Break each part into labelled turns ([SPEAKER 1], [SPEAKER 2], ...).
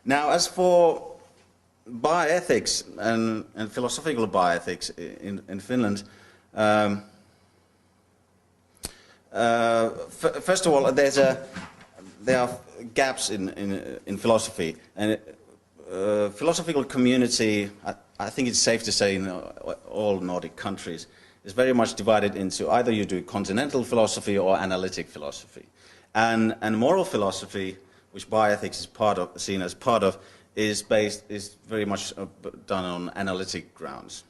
[SPEAKER 1] Now, as for bioethics and philosophical bioethics in Finland, first of all, there are gaps in philosophy, and philosophical community, I think it's safe to say in all Nordic countries, is very much divided into either you do continental philosophy or analytic philosophy. And moral philosophy, which bioethics is seen as part of, is very much done on analytic grounds.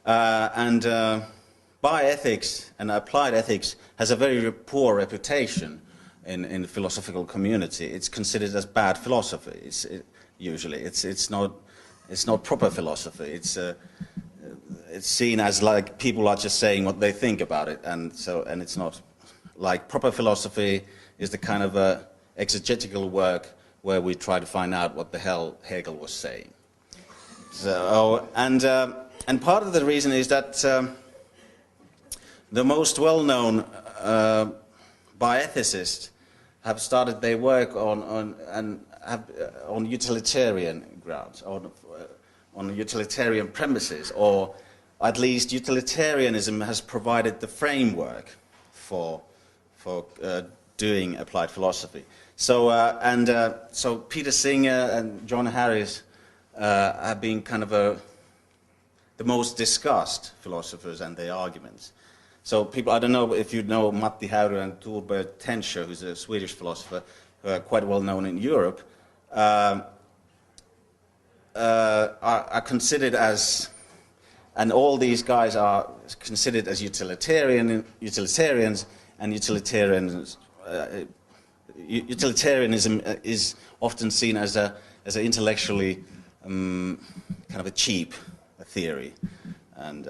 [SPEAKER 1] Bioethics and applied ethics has a very poor reputation in the philosophical community. It's considered as bad philosophy. Usually, it's not proper philosophy. It's seen as like people are just saying what they think about it, and it's not like proper philosophy is the kind of exegetical work where we try to find out what the hell Hegel was saying. So, and part of the reason is that the most well-known bioethicists have started their work on utilitarian grounds, on utilitarian premises, or at least utilitarianism has provided the framework for doing applied philosophy. So so Peter Singer and John Harris have been kind of the most discussed philosophers and their arguments. So people, I don't know if you know Matti Häyry and Torbjörn Tännsjö, who's a Swedish philosopher, who are quite well known in Europe, are considered as, and all these guys are considered as utilitarians, and utilitarianism is often seen as an intellectually kind of a cheap theory, and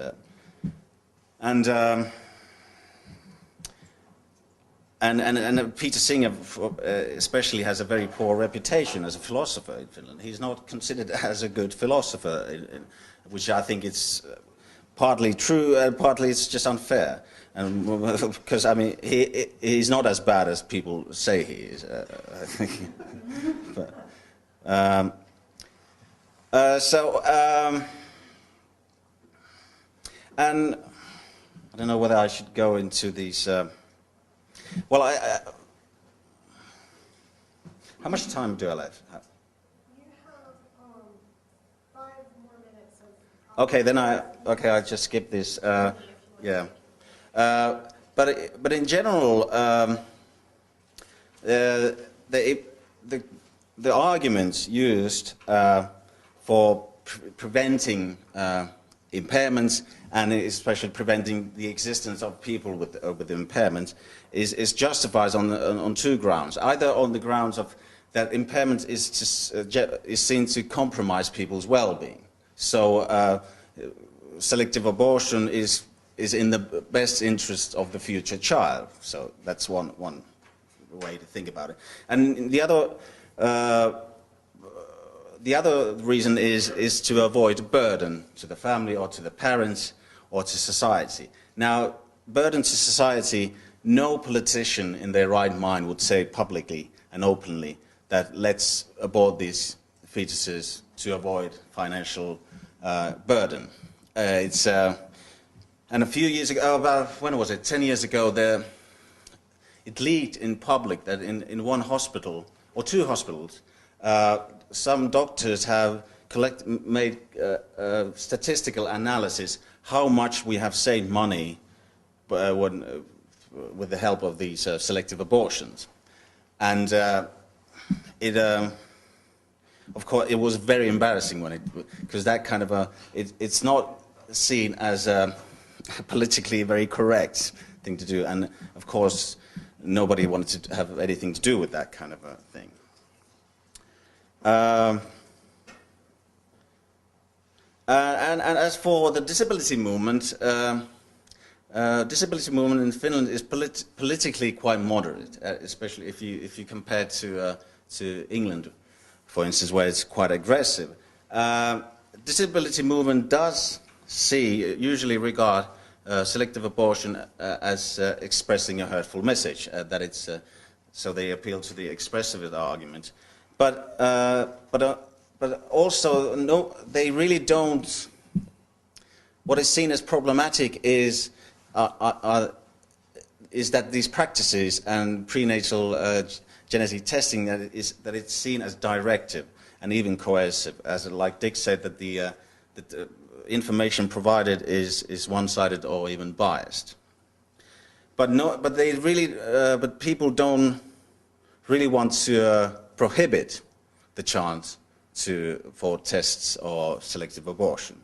[SPEAKER 1] Peter Singer especially has a very poor reputation as a philosopher in Finland. He's not considered as a good philosopher, which I think it's partly true and partly it's just unfair. And because I mean he's not as bad as people say he is, I think. But, and I don't know whether I should go into these. Well, how much time do I left?
[SPEAKER 2] You have 5 more minutes.
[SPEAKER 1] Okay, then I'll just skip this. Yeah, but in general, the arguments used for preventing impairments, and especially preventing the existence of people with impairments, is justified on 2 grounds. Either on the grounds of that impairment is seen to compromise people's well-being. So selective abortion is in the best interest of the future child. So that's one way to think about it. And the other reason is to avoid burden to the family or to the parents or to society. Now, burden to society, no politician in their right mind would say publicly and openly that let's abort these fetuses to avoid financial burden. And a few years ago, about, when was it, 10 years ago, it leaked in public that in one hospital, or 2 hospitals, some doctors have made statistical analysis how much we have saved money with the help of these selective abortions. And of course, it was very embarrassing because that kind of it's not seen as a politically very correct thing to do, and of course, nobody wanted to have anything to do with that kind of a thing. And as for the disability movement in Finland is politically quite moderate, especially if you compare to England, for instance, where it's quite aggressive. Disability movement does usually regard selective abortion as expressing a hurtful message, that it's so they appeal to the expressive argument. but also no, they really don't. What is seen as problematic is that these practices and prenatal genetic testing that it's seen as directive and even coercive, as like Dick said, that the information provided is one-sided or even biased. But no, but they really, but people don't really want to prohibit the chance for tests or selective abortion.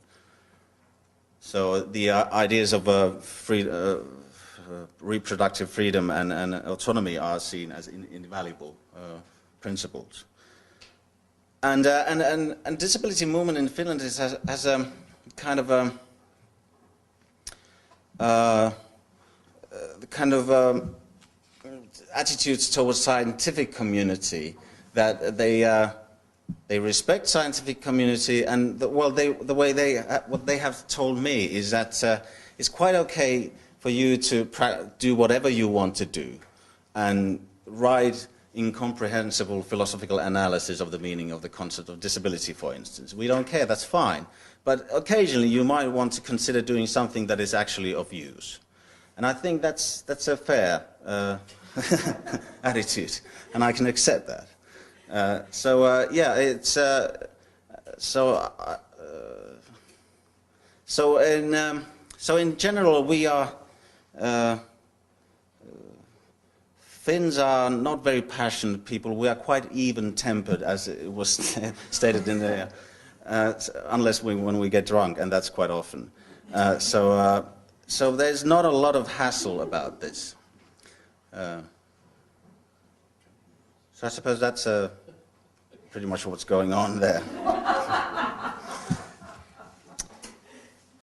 [SPEAKER 1] So the ideas of reproductive freedom and autonomy are seen as invaluable principles. And disability movement in Finland has a kind of attitudes towards scientific community that they respect scientific community, and what they have told me is that it's quite okay for you to do whatever you want to do and write incomprehensible philosophical analysis of the meaning of the concept of disability, for instance. We don't care, that's fine. But occasionally you might want to consider doing something that is actually of use. And I think that's a fair attitude, and I can accept that. So in general, we are Finns are not very passionate people. We are quite even-tempered, as it was stated in the unless when we get drunk, and that's quite often. So there's not a lot of hassle about this. So I suppose that's pretty much what's going on there.